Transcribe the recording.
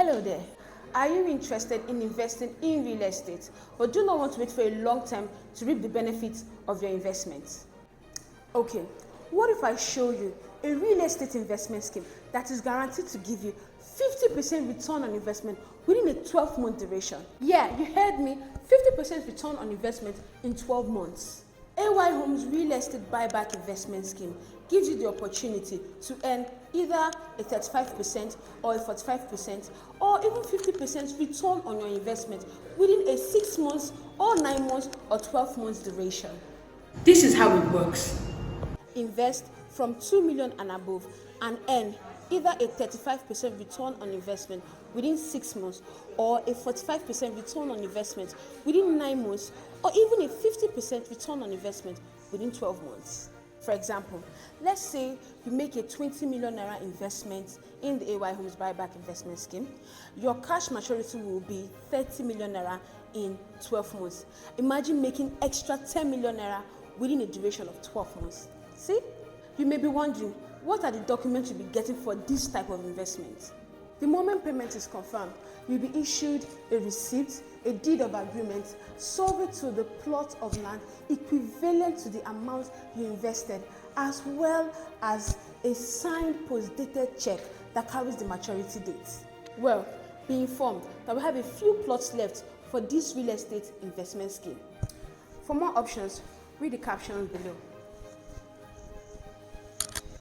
Hello there. Are you interested in investing in real estate but do not want to wait for a long time to reap the benefits of your investment? Okay, what if I show you a real estate investment scheme that is guaranteed to give you 50% return on investment within a 12-month duration? Yeah, you heard me, 50% return on investment in 12 months. AYhomes Real Estate Buyback Investment Scheme gives you the opportunity to earn either a 35% or a 45% or even 50% return on your investment within a 6 months or 9 months or 12 months duration. This is how it works. Invest from 2 million and above and earn either a 35% return on investment within 6 months or a 45% return on investment within 9 months or even a 50% return on investment within 12 months. For example, let's say you make a 20 million naira investment in the AYhomes Buyback Investment Scheme. Your cash maturity will be 30 million naira in 12 months. Imagine making extra 10 million naira within a duration of 12 months. See? You may be wondering, what are the documents you'll be getting for this type of investment? The moment payment is confirmed, you'll be issued a receipt, a deed of agreement, subject to the plot of land equivalent to the amount you invested, as well as a signed post-dated check that carries the maturity date. Well, be informed that we have a few plots left for this real estate investment scheme. For more options, read the captions below.